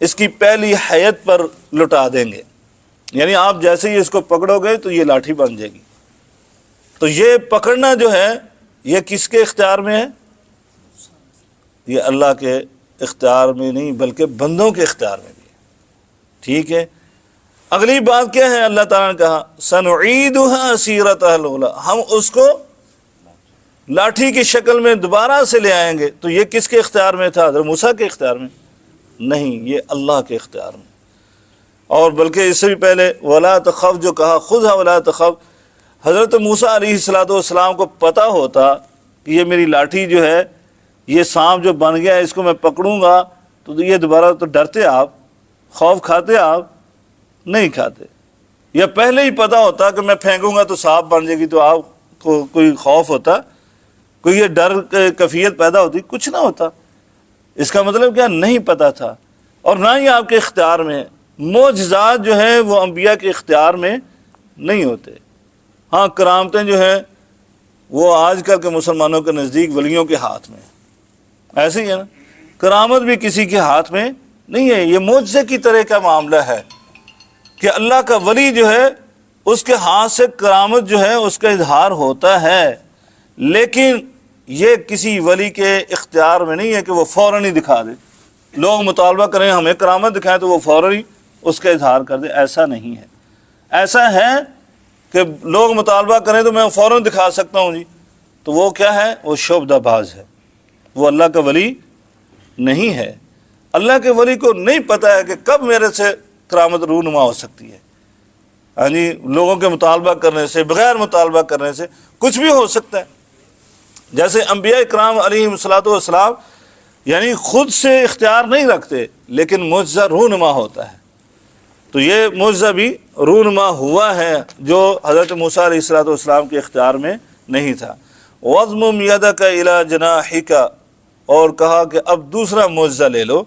اس کی پہلی حیت پر لٹا دیں گے، یعنی آپ جیسے ہی اس کو پکڑو گے تو یہ لاٹھی بن جائے گی۔ تو یہ پکڑنا جو ہے یہ کس کے اختیار میں ہے، یہ اللہ کے اختیار میں نہیں بلکہ بندوں کے اختیار میں بھی ہے، ٹھیک ہے۔ اگلی بات کیا ہے، اللہ تعالیٰ نے کہا سنعیدھا سیرتھا الاولیٰ، ہم اس کو لاٹھی کی شکل میں دوبارہ سے لے آئیں گے۔ تو یہ کس کے اختیار میں تھا، حضرت موسیٰ کے اختیار میں نہیں، یہ اللہ کے اختیار میں۔ اور بلکہ اس سے بھی پہلے ولا تخف جو کہا، خذھا ولا تخف، حضرت موسیٰ علیہ السلام کو پتہ ہوتا کہ یہ میری لاٹھی جو ہے یہ سانپ جو بن گیا ہے اس کو میں پکڑوں گا تو یہ دوبارہ، تو ڈرتے آپ، خوف کھاتے آپ نہیں کھاتے، یا پہلے ہی پتہ ہوتا کہ میں پھینکوں گا تو سانپ بن جائے گی تو آپ کو کوئی خوف ہوتا، کوئی یہ ڈر کیفیت پیدا ہوتی، کچھ نہ ہوتا۔ اس کا مطلب کیا، نہیں پتہ تھا، اور نہ ہی آپ کے اختیار میں۔ معجزات جو ہیں وہ انبیاء کے اختیار میں نہیں ہوتے۔ ہاں کرامتیں جو ہیں وہ آج کل کے مسلمانوں کے نزدیک ولیوں کے ہاتھ میں، ایسے ہی ہے نا، کرامت بھی کسی کے ہاتھ میں نہیں ہے، یہ معجزے کی طرح کا معاملہ ہے کہ اللہ کا ولی جو ہے اس کے ہاتھ سے کرامت جو ہے اس کا اظہار ہوتا ہے، لیکن یہ کسی ولی کے اختیار میں نہیں ہے کہ وہ فوراً ہی دکھا دے۔ لوگ مطالبہ کریں ہمیں کرامت دکھائیں تو وہ فوراً ہی اس کا اظہار کر دے، ایسا نہیں ہے۔ ایسا ہے کہ لوگ مطالبہ کریں تو میں فوراً دکھا سکتا ہوں جی، تو وہ کیا ہے، وہ شعبدہ باز ہے، وہ اللہ کا ولی نہیں ہے۔ اللہ کے ولی کو نہیں پتہ ہے کہ کب میرے سے کرامت رونما ہو سکتی ہے، ہاں جی، لوگوں کے مطالبہ کرنے سے، بغیر مطالبہ کرنے سے کچھ بھی ہو سکتا ہے۔ جیسے انبیاء اکرام علیہم الصلوۃ والسلام یعنی خود سے اختیار نہیں رکھتے، لیکن معجزہ رونما ہوتا ہے، تو یہ معجزہ بھی رونما ہوا ہے جو حضرت موسیٰ علیہ السلام کے اختیار میں نہیں تھا۔ وَاضْمُمْ يَدَكَ إِلَى جَنَاحِكَ، اور کہا کہ اب دوسرا معجزہ لے لو،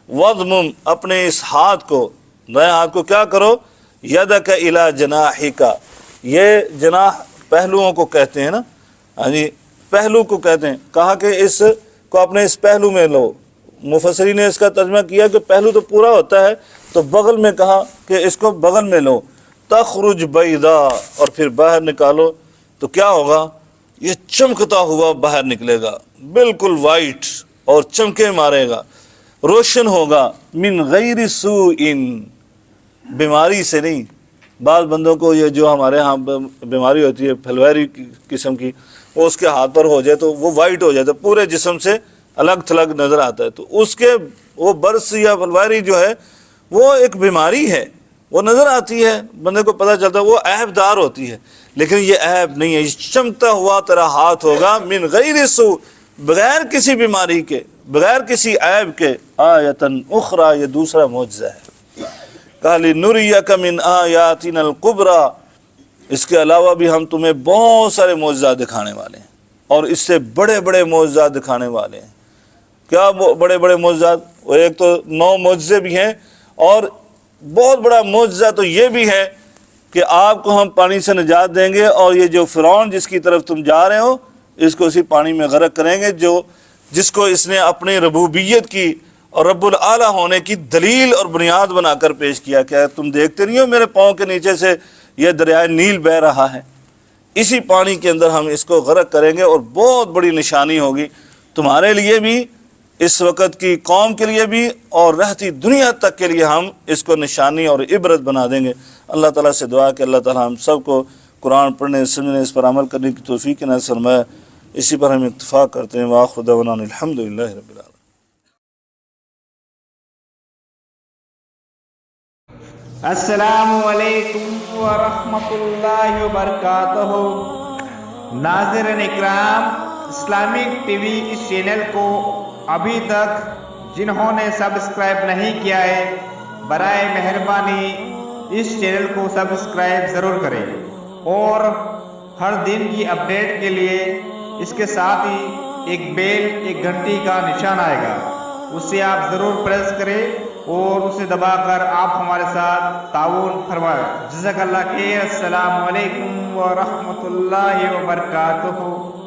وَاضْمُمْ اپنے اس ہاتھ کو، نئے ہاتھ کو کیا کرو، يَدَكَ إِلَى جَنَاحِكَ، یہ جناح پہلوؤں کو کہتے ہیں نا، ہاں جی، پہلو کو کہتے ہیں، کہا کہ اس کو اپنے اس پہلو میں لو۔ مفسرین نے اس کا ترجمہ کیا کہ پہلو تو پورا ہوتا ہے، تو بغل میں کہا کہ اس کو بغل میں لو، تخرج بیضا، اور پھر باہر نکالو، تو کیا ہوگا، یہ چمکتا ہوا باہر نکلے گا، بالکل وائٹ اور چمکے مارے گا، روشن ہوگا، من غیر سوء، بیماری سے نہیں۔ بعض بندوں کو یہ جو ہمارے ہاں بیماری ہوتی ہے پھلویری قسم کی، وہ اس کے ہاتھ پر ہو جائے تو وہ وائٹ ہو جاتا ہے، پورے جسم سے الگ تھلگ نظر آتا ہے، تو اس کے وہ برس یا پھلویری جو ہے وہ ایک بیماری ہے، وہ نظر آتی ہے، بندے کو پتہ چلتا ہے، وہ عیب دار ہوتی ہے، لیکن یہ عیب نہیں ہے، یہ چمکتا ہوا تیرا ہاتھ ہوگا، من غیر سوء، بغیر کسی بیماری کے، بغیر کسی عیب کے، آیتن اخری، یہ دوسرا معجزہ ہے۔ کہا لِنُرِيَكَ مِنْ آیَاتِنَا الْكُبْرَى، اس کے علاوہ بھی ہم تمہیں بہت سارے معجزات دکھانے والے ہیں، اور اس سے بڑے بڑے معجزات دکھانے والے ہیں۔ کیا بڑے بڑے معجزات، وہ ایک تو 9 معجزے بھی ہیں، اور بہت بڑا معجزہ تو یہ بھی ہے کہ آپ کو ہم پانی سے نجات دیں گے اور یہ جو فرعون جس کی طرف تم جا رہے ہو اس کو اسی پانی میں غرق کریں گے، جس کو اس نے اپنی ربوبیت کی اور رب العالی ہونے کی دلیل اور بنیاد بنا کر پیش کیا۔ کیا تم دیکھتے نہیں ہو میرے پاؤں کے نیچے سے یہ دریائے نیل بہہ رہا ہے؟ اسی پانی کے اندر ہم اس کو غرق کریں گے، اور بہت بڑی نشانی ہوگی تمہارے لیے بھی، اس وقت کی قوم کے لیے بھی، اور رہتی دنیا تک کے لیے ہم اس کو نشانی اور عبرت بنا دیں گے۔ اللہ تعالیٰ سے دعا کہ اللہ تعالیٰ ہم سب کو قرآن پڑھنے، سمجھنے، اس پر عمل کرنے کی توفیق نصیب فرمائے۔ اسی پر ہم اکتفا کرتے ہیں۔ وآخر دعوانا الحمدللہ رب العالمین۔ السلام علیکم ورحمۃ اللہ وبرکاتہ۔ ناظرین اکرام، اسلامک ٹی وی اس چینل کو ابھی تک جنہوں نے سبسکرائب نہیں کیا ہے، برائے مہربانی اس چینل کو سبسکرائب ضرور کریں، اور ہر دن کی اپڈیٹ کے لیے اس کے ساتھ ہی ایک بیل، ایک گھنٹی کا نشان آئے گا، اسے آپ ضرور پریس کریں اور اسے دبا کر آپ ہمارے ساتھ تعاون فرمائیں۔ جزاک اللہ خیر۔ السلام علیکم ورحمۃ اللہ وبرکاتہ۔